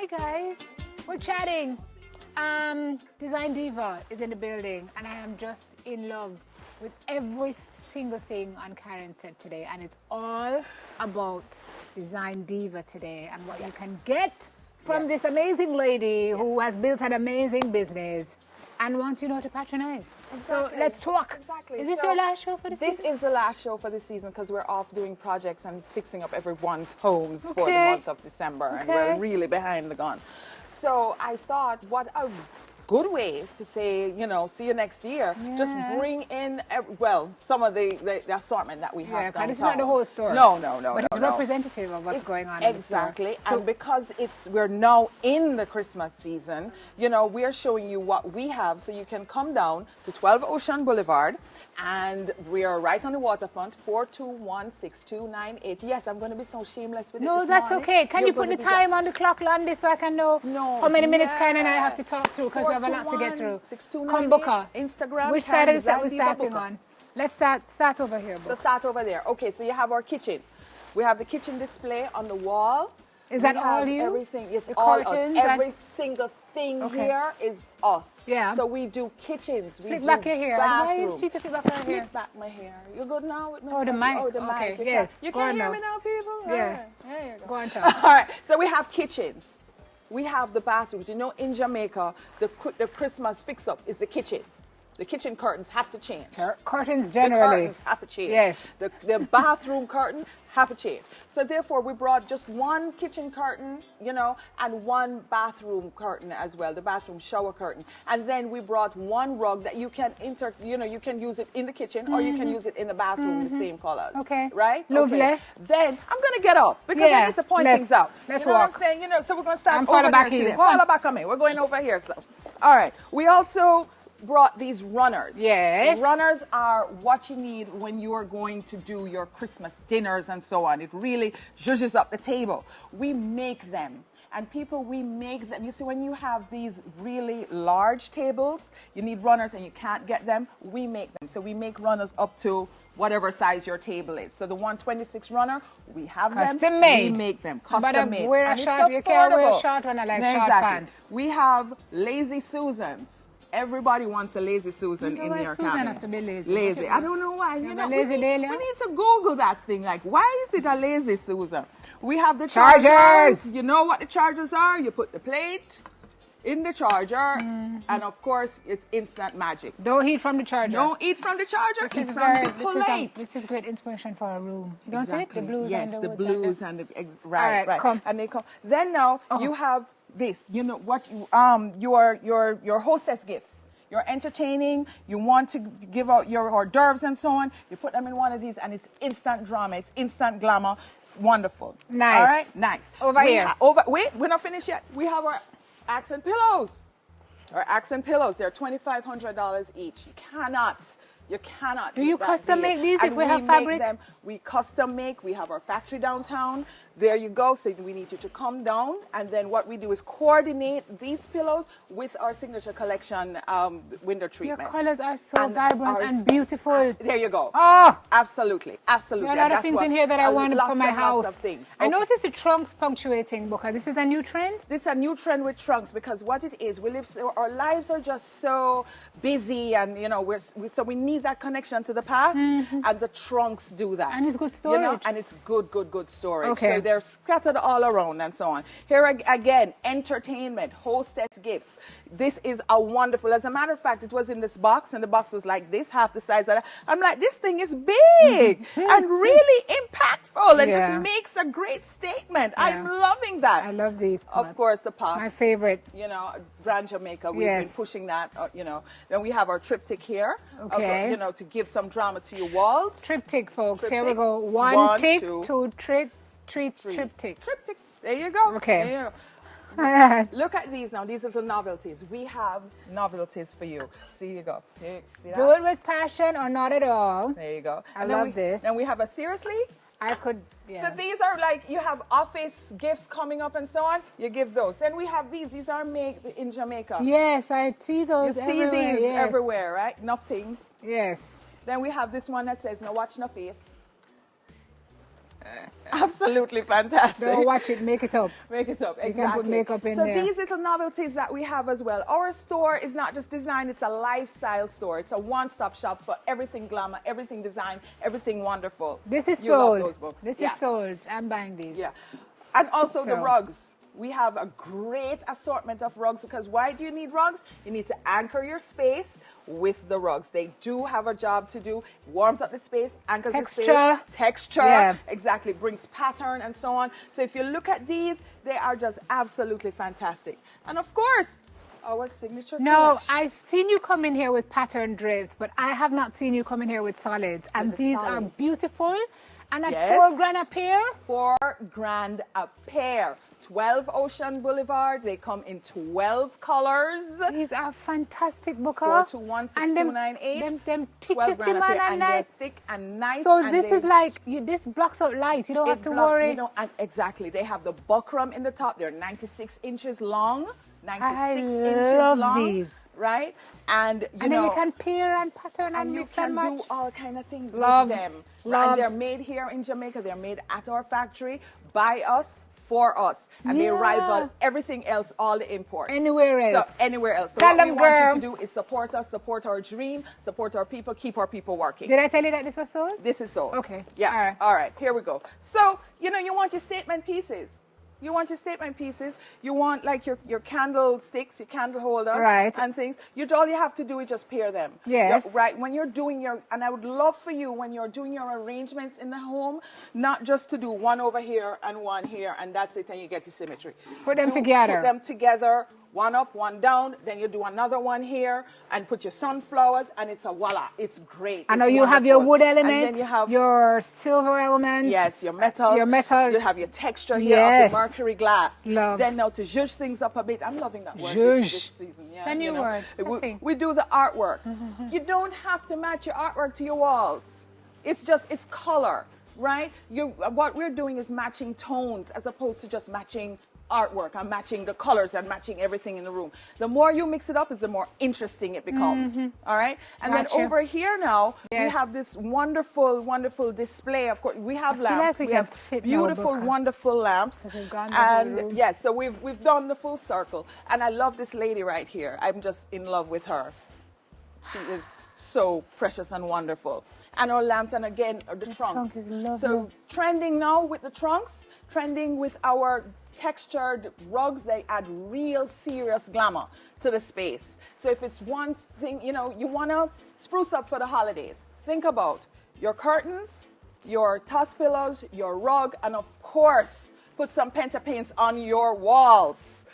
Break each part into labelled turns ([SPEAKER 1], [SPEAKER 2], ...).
[SPEAKER 1] Hi guys, we're chatting. Design Diva is in the building, and I am just in love with every single thing on Karen's set today, and it's all about Design Diva today and what you can get from this amazing lady who has built an amazing business and wants you know to patronize. So let's talk.
[SPEAKER 2] Exactly.
[SPEAKER 1] Is this your last show for the season?
[SPEAKER 2] This is the last show for the season because we're off doing projects and fixing up everyone's homes for the month of December, and we're really behind the gun. So I thought, what a good way to say, you know, see you next year. Just bring in, some of the assortment that we have downtown.
[SPEAKER 1] Yeah, this is not the whole store.
[SPEAKER 2] No.
[SPEAKER 1] But it's representative of what's going on in the store.
[SPEAKER 2] Exactly. And because we're now in the Christmas season, you know, we're showing you what we have, so you can come down to 12 Ocean Boulevard, and we are right on the waterfront, 421-6298. Yes, I'm going to be so shameless with it.
[SPEAKER 1] No, that's okay. Can you put the time on the clock, Landy, so I can know how many minutes Karen and I have to talk through, because we have a lot to get through. Come, Booker.
[SPEAKER 2] Instagram.
[SPEAKER 1] Which side of the set we're starting on? Let's start over here, Booker.
[SPEAKER 2] So start over there. Okay, so you have our kitchen. We have the kitchen display on the wall.
[SPEAKER 1] Is that all you?
[SPEAKER 2] Everything. Yes,
[SPEAKER 1] the
[SPEAKER 2] all
[SPEAKER 1] curtains,
[SPEAKER 2] us. Every single thing here is us.
[SPEAKER 1] Yeah.
[SPEAKER 2] So we do kitchens. We
[SPEAKER 1] flip
[SPEAKER 2] do
[SPEAKER 1] back your hair.
[SPEAKER 2] bathrooms.
[SPEAKER 1] Why you flip back her hair?
[SPEAKER 2] Flip back my hair. You good now? With my
[SPEAKER 1] the mic.
[SPEAKER 2] Oh, the
[SPEAKER 1] Okay.
[SPEAKER 2] mic.
[SPEAKER 1] Yes.
[SPEAKER 2] You
[SPEAKER 1] go
[SPEAKER 2] can
[SPEAKER 1] on
[SPEAKER 2] hear
[SPEAKER 1] now.
[SPEAKER 2] me now, people?
[SPEAKER 1] Yeah.
[SPEAKER 2] All right. There you go.
[SPEAKER 1] Go on, talk.
[SPEAKER 2] All right. So we have kitchens. We have the bathrooms. You know, in Jamaica, the Christmas fix-up is the kitchen. The kitchen curtains have to change.
[SPEAKER 1] Curtains generally.
[SPEAKER 2] The curtains have to change.
[SPEAKER 1] Yes.
[SPEAKER 2] The bathroom curtain have to change. So therefore, we brought just one kitchen curtain, you know, and one bathroom curtain as well, the bathroom shower curtain. And then we brought one rug that you can you can use it in the kitchen or you can use it in the bathroom, the same colors.
[SPEAKER 1] Okay.
[SPEAKER 2] Right?
[SPEAKER 1] Lovely.
[SPEAKER 2] Okay. Then I'm going to get up because I need to point things out.
[SPEAKER 1] Let's
[SPEAKER 2] you know
[SPEAKER 1] walk.
[SPEAKER 2] what I'm saying? You know, so we're going to start
[SPEAKER 1] follow
[SPEAKER 2] over
[SPEAKER 1] back
[SPEAKER 2] there
[SPEAKER 1] you.
[SPEAKER 2] today.
[SPEAKER 1] Go on.
[SPEAKER 2] Follow back on me. We're going over here. So, all right. We also brought these runners.
[SPEAKER 1] Yes.
[SPEAKER 2] Runners are what you need when you are going to do your Christmas dinners and so on. It really zhuzhes up the table. We make them. And we make them. You see, when you have these really large tables, you need runners and you can't get them, we make them. So we make runners up to whatever size your table is. So the 126 runner, we have
[SPEAKER 1] custom
[SPEAKER 2] them.
[SPEAKER 1] made.
[SPEAKER 2] We make them custom made.
[SPEAKER 1] Wear a short, you can't wear a short runner like short pants.
[SPEAKER 2] We have Lazy Susans. Everybody wants a Lazy Susan in their
[SPEAKER 1] Susan
[SPEAKER 2] cabinet.
[SPEAKER 1] have to be lazy.
[SPEAKER 2] Lazy. I don't know why. You know,
[SPEAKER 1] lazy daily.
[SPEAKER 2] we need to Google that thing. Like, why is it a Lazy Susan? We have the
[SPEAKER 1] chargers.
[SPEAKER 2] You know what the chargers are? You put the plate in the charger, and of course, it's instant magic.
[SPEAKER 1] Don't eat from the charger.
[SPEAKER 2] Don't eat from the charger.
[SPEAKER 1] This is this is great inspiration for a room. Don't it? The blues and the
[SPEAKER 2] blues and the right.
[SPEAKER 1] Come.
[SPEAKER 2] And they come. Then now you have this. You know what? Your hostess gifts. You're entertaining. You want to give out your hors d'oeuvres and so on. You put them in one of these, and it's instant drama. It's instant glamour. Wonderful.
[SPEAKER 1] Nice.
[SPEAKER 2] All right. Nice.
[SPEAKER 1] Over here.
[SPEAKER 2] Wait, we're not finished yet. We have our accent pillows. Our accent pillows. They're $2,500 each. You cannot.
[SPEAKER 1] Do you custom make these if we have fabric?
[SPEAKER 2] We custom make. We have our factory downtown. There you go. So we need you to come down, and then what we do is coordinate these pillows with our signature collection window treatment.
[SPEAKER 1] Your colors are so vibrant and beautiful.
[SPEAKER 2] There you go.
[SPEAKER 1] Oh,
[SPEAKER 2] absolutely.
[SPEAKER 1] there are a lot of things in here that I wanted for my house. I noticed the trunks punctuating, Booker. This is a new trend?
[SPEAKER 2] This is a new trend with trunks because what it is, our lives are just so busy, and you know so we need that connection to the past, and the trunks do that.
[SPEAKER 1] And it's good storage.
[SPEAKER 2] You know, and it's good storage.
[SPEAKER 1] Okay.
[SPEAKER 2] So they're scattered all around and so on. Here again, entertainment, hostess gifts. This is a wonderful, as a matter of fact, it was in this box, and the box was like this, half the size of that. I'm like, this thing is big and really impactful, and just makes a great statement. I'm loving that.
[SPEAKER 1] I love these pots.
[SPEAKER 2] Of course, the pots.
[SPEAKER 1] My favorite.
[SPEAKER 2] You know, brand Jamaica, we've been pushing that, you know. Then we have our triptych here, you know, to give some drama to your walls.
[SPEAKER 1] Triptych, folks. Here we go. One tick, two triptych.
[SPEAKER 2] Triptych. There you go.
[SPEAKER 1] Okay.
[SPEAKER 2] There you go. Look at these now. These are the novelties. We have novelties for you. See you go. Here, see that?
[SPEAKER 1] Do it with passion or not at all.
[SPEAKER 2] There you go.
[SPEAKER 1] I love this.
[SPEAKER 2] Then we have a seriously.
[SPEAKER 1] I could.
[SPEAKER 2] So these are like, you have office gifts coming up and so on. You give those. Then we have these. These are made in Jamaica.
[SPEAKER 1] Yes, I see those everywhere.
[SPEAKER 2] You see these everywhere, right? Enough things.
[SPEAKER 1] Yes.
[SPEAKER 2] Then we have this one that says, no watch, no face. Absolutely fantastic.
[SPEAKER 1] Don't watch it, make it up.
[SPEAKER 2] Make it up, exactly.
[SPEAKER 1] You can put makeup in
[SPEAKER 2] so
[SPEAKER 1] there.
[SPEAKER 2] these little novelties that we have as well. Our store is not just design, it's a lifestyle store. It's a one-stop shop for everything glamour, everything design, everything wonderful.
[SPEAKER 1] This is
[SPEAKER 2] You love
[SPEAKER 1] sold.
[SPEAKER 2] those books.
[SPEAKER 1] This
[SPEAKER 2] Yeah.
[SPEAKER 1] is sold. I'm buying these.
[SPEAKER 2] Yeah. And also the
[SPEAKER 1] So-
[SPEAKER 2] rugs. We have a great assortment of rugs because why do you need rugs? You need to anchor your space with the rugs. They do have a job to do. Warms up the space, anchors the space.
[SPEAKER 1] Texture.
[SPEAKER 2] Texture.
[SPEAKER 1] Yeah.
[SPEAKER 2] Exactly. Brings pattern and so on. So if you look at these, they are just absolutely fantastic. And of course, our signature
[SPEAKER 1] No,
[SPEAKER 2] collection.
[SPEAKER 1] I've seen you come in here with pattern drapes, but I have not seen you come in here with solids. And
[SPEAKER 2] the
[SPEAKER 1] these are
[SPEAKER 2] solids.
[SPEAKER 1] beautiful. And at
[SPEAKER 2] Yes.
[SPEAKER 1] $4,000 a pair.
[SPEAKER 2] $4,000 a pair. 12 Ocean Boulevard. They come in 12 colors.
[SPEAKER 1] These are fantastic, Booker.
[SPEAKER 2] 4216298.
[SPEAKER 1] And them thick, you
[SPEAKER 2] 12
[SPEAKER 1] see,
[SPEAKER 2] grand a
[SPEAKER 1] man,
[SPEAKER 2] pair,
[SPEAKER 1] and
[SPEAKER 2] and they're
[SPEAKER 1] nice.
[SPEAKER 2] thick and nice.
[SPEAKER 1] So
[SPEAKER 2] and
[SPEAKER 1] this
[SPEAKER 2] they-
[SPEAKER 1] is like, this blocks out light. You don't have
[SPEAKER 2] it
[SPEAKER 1] to
[SPEAKER 2] block-
[SPEAKER 1] worry.
[SPEAKER 2] You know, and exactly. They have the buckram in the top. They're 96 inches long. 96 inches
[SPEAKER 1] love
[SPEAKER 2] long.
[SPEAKER 1] these.
[SPEAKER 2] Right? And you
[SPEAKER 1] and
[SPEAKER 2] know,
[SPEAKER 1] then you can pair and pattern and,
[SPEAKER 2] and you
[SPEAKER 1] mix
[SPEAKER 2] can
[SPEAKER 1] and match.
[SPEAKER 2] do all kind of things
[SPEAKER 1] Love,
[SPEAKER 2] with them.
[SPEAKER 1] love.
[SPEAKER 2] And they're made here in Jamaica. They're made at our factory by us. For us, and they
[SPEAKER 1] Yeah.
[SPEAKER 2] rival everything else, all the imports.
[SPEAKER 1] Anywhere else.
[SPEAKER 2] So anywhere else. So
[SPEAKER 1] Tell
[SPEAKER 2] what we
[SPEAKER 1] them,
[SPEAKER 2] want
[SPEAKER 1] girl.
[SPEAKER 2] you to do is support us, support our dream, support our people, keep our people working.
[SPEAKER 1] Did I tell you that this was sold?
[SPEAKER 2] This is so.
[SPEAKER 1] Okay.
[SPEAKER 2] Yeah.
[SPEAKER 1] All right.
[SPEAKER 2] All right. Here we go. So, you know, you want your statement pieces. You want your statement pieces. You want like your candlesticks, your candle holders,
[SPEAKER 1] Right.
[SPEAKER 2] and things. All you have to do is just pair them.
[SPEAKER 1] Yes.
[SPEAKER 2] Right. When you're doing and I would love for you when you're doing your arrangements in the home, not just to do one over here and one here, and that's it, and you get the symmetry.
[SPEAKER 1] Put them together.
[SPEAKER 2] Put them together. One up, one down. Then you do another one here, and put your sunflowers, and it's a voila. It's great.
[SPEAKER 1] I know
[SPEAKER 2] It's
[SPEAKER 1] you have your
[SPEAKER 2] wonderful.
[SPEAKER 1] wood
[SPEAKER 2] And
[SPEAKER 1] element,
[SPEAKER 2] then you have
[SPEAKER 1] your silver element.
[SPEAKER 2] Yes, your metals.
[SPEAKER 1] Your metal.
[SPEAKER 2] You have your texture here
[SPEAKER 1] Yes.
[SPEAKER 2] of the mercury glass.
[SPEAKER 1] Love.
[SPEAKER 2] Then now to zhuzh things up a bit. I'm loving that word
[SPEAKER 1] Zhuzh.
[SPEAKER 2] this season. Yeah,
[SPEAKER 1] It's a new word.
[SPEAKER 2] We,
[SPEAKER 1] Okay.
[SPEAKER 2] we do the artwork. You don't have to match your artwork to your walls. It's color, right? What we're doing is matching tones as opposed to just matching artwork and matching the colors and matching everything in the room. The more you mix it up is the more interesting it becomes. All right? And
[SPEAKER 1] Gotcha.
[SPEAKER 2] then over here now, we
[SPEAKER 1] Yes.
[SPEAKER 2] have this wonderful, wonderful display. Of course, we have
[SPEAKER 1] feel
[SPEAKER 2] lamps.
[SPEAKER 1] like we
[SPEAKER 2] We
[SPEAKER 1] can
[SPEAKER 2] have
[SPEAKER 1] sit now,
[SPEAKER 2] beautiful,
[SPEAKER 1] Booker.
[SPEAKER 2] wonderful lamps.
[SPEAKER 1] Because we've gone the whole
[SPEAKER 2] And
[SPEAKER 1] room.
[SPEAKER 2] yes, so we've done the full circle. And I love this lady right here. I'm just in love with her. She is so precious and wonderful. And our lamps, and again, the
[SPEAKER 1] This
[SPEAKER 2] trunks.
[SPEAKER 1] trunk is lovely.
[SPEAKER 2] So trending now with the trunks, trending with our textured rugs, they add real serious glamour to the space. So if it's one thing, you know, you want to spruce up for the holidays, think about your curtains, your toss pillows, your rug, and of course, put some penta paints on your walls.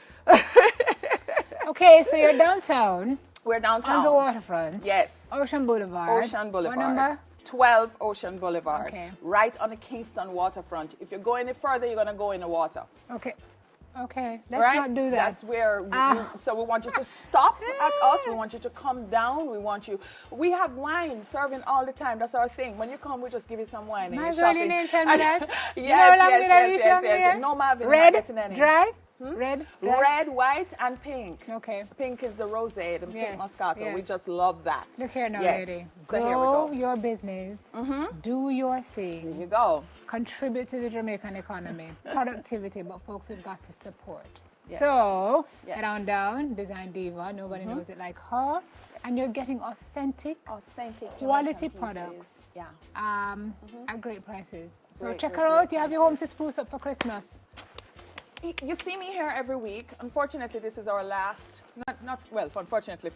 [SPEAKER 1] Okay, so you're downtown.
[SPEAKER 2] We're downtown.
[SPEAKER 1] On the waterfront.
[SPEAKER 2] Yes.
[SPEAKER 1] Ocean Boulevard.
[SPEAKER 2] Ocean Boulevard.
[SPEAKER 1] What number?
[SPEAKER 2] 12 Ocean Boulevard.
[SPEAKER 1] Okay.
[SPEAKER 2] Right on the Kingston waterfront. If you go any further, you're going to go in the water.
[SPEAKER 1] Okay. Okay. Let's
[SPEAKER 2] Right?
[SPEAKER 1] not do that.
[SPEAKER 2] That's where, so we want you to stop at us. We want you to come down. We have wine serving all the time. That's our thing. When you come, we just give you some wine.
[SPEAKER 1] My
[SPEAKER 2] and
[SPEAKER 1] girl,
[SPEAKER 2] you're
[SPEAKER 1] you
[SPEAKER 2] shopping.
[SPEAKER 1] didn't tell me that.
[SPEAKER 2] Yes,
[SPEAKER 1] You know how long did I reach down
[SPEAKER 2] yes.
[SPEAKER 1] here?
[SPEAKER 2] No, Marvin, you're
[SPEAKER 1] Red,
[SPEAKER 2] not getting any.
[SPEAKER 1] dry, red, dry.
[SPEAKER 2] Red, white, and pink.
[SPEAKER 1] Okay.
[SPEAKER 2] Pink is the rosé, the
[SPEAKER 1] Yes,
[SPEAKER 2] pink moscato. We
[SPEAKER 1] yes.
[SPEAKER 2] just love that.
[SPEAKER 1] Look here now,
[SPEAKER 2] Yes.
[SPEAKER 1] lady.
[SPEAKER 2] So here we
[SPEAKER 1] Grow
[SPEAKER 2] go.
[SPEAKER 1] your business. Do your
[SPEAKER 2] Here
[SPEAKER 1] thing.
[SPEAKER 2] you go.
[SPEAKER 1] Contribute to the Jamaican economy. Productivity, but folks, we've got to support.
[SPEAKER 2] Yes.
[SPEAKER 1] So,
[SPEAKER 2] Yes.
[SPEAKER 1] get on down, Design Diva. Nobody knows it like her. And you're getting authentic quality
[SPEAKER 2] Jamaican
[SPEAKER 1] products.
[SPEAKER 2] pieces. Yeah.
[SPEAKER 1] At great prices. So
[SPEAKER 2] Great,
[SPEAKER 1] check
[SPEAKER 2] great,
[SPEAKER 1] her out.
[SPEAKER 2] great
[SPEAKER 1] You have your home to spruce up for Christmas.
[SPEAKER 2] You see me here every week. Unfortunately, this is our last, fortunately.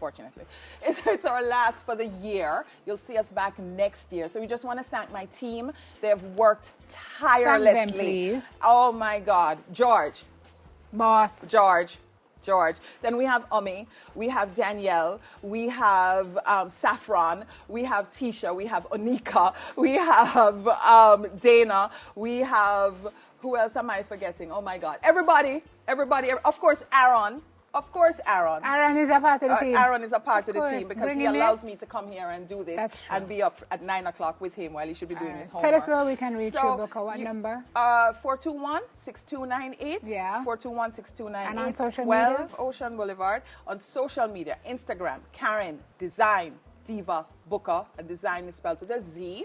[SPEAKER 2] It's our last for the year. You'll see us back next year. So we just want to thank my team. They have worked tirelessly.
[SPEAKER 1] Thank them, please.
[SPEAKER 2] Oh my God. George.
[SPEAKER 1] Boss.
[SPEAKER 2] Then we have Umi, we have Danielle, we have Saffron, we have Tisha, we have Onika, we have Dana, we have, who else am I forgetting? Oh my God. Everybody, of course, Aaron.
[SPEAKER 1] Aaron is a part of the team.
[SPEAKER 2] Aaron is a part of the
[SPEAKER 1] course.
[SPEAKER 2] team because
[SPEAKER 1] Bring
[SPEAKER 2] he
[SPEAKER 1] him in.
[SPEAKER 2] allows me to come here and do this
[SPEAKER 1] That's true.
[SPEAKER 2] and be up at 9 o'clock with him while he should be doing his homework.
[SPEAKER 1] Tell us where we can reach you, Booker. What number?
[SPEAKER 2] 421-6298.
[SPEAKER 1] Yeah.
[SPEAKER 2] 421-6298.
[SPEAKER 1] And on social
[SPEAKER 2] 12
[SPEAKER 1] media?
[SPEAKER 2] Ocean Boulevard. On social media, Instagram, Karen, Design, Diva, Booker. And design is spelled with a Z.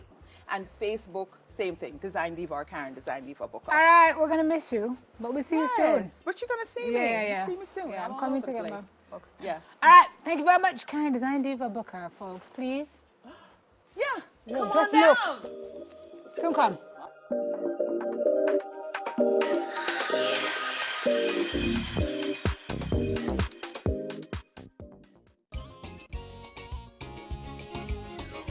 [SPEAKER 2] And Facebook, same thing, Design Diva or Karen Design Diva book
[SPEAKER 1] All
[SPEAKER 2] off.
[SPEAKER 1] right, we're going to miss you, but we'll see you soon.
[SPEAKER 2] Yes, but you're going to see me.
[SPEAKER 1] Yeah.
[SPEAKER 2] You see me soon.
[SPEAKER 1] Yeah, I'm
[SPEAKER 2] all
[SPEAKER 1] coming
[SPEAKER 2] over
[SPEAKER 1] to
[SPEAKER 2] the
[SPEAKER 1] get my
[SPEAKER 2] place.
[SPEAKER 1] books.
[SPEAKER 2] Yeah.
[SPEAKER 1] All right, thank you very much, Karen Design Diva booker, folks. Please.
[SPEAKER 2] Yeah.
[SPEAKER 1] Look,
[SPEAKER 2] Come
[SPEAKER 1] just
[SPEAKER 2] on
[SPEAKER 1] look.
[SPEAKER 2] down.
[SPEAKER 1] Soon come.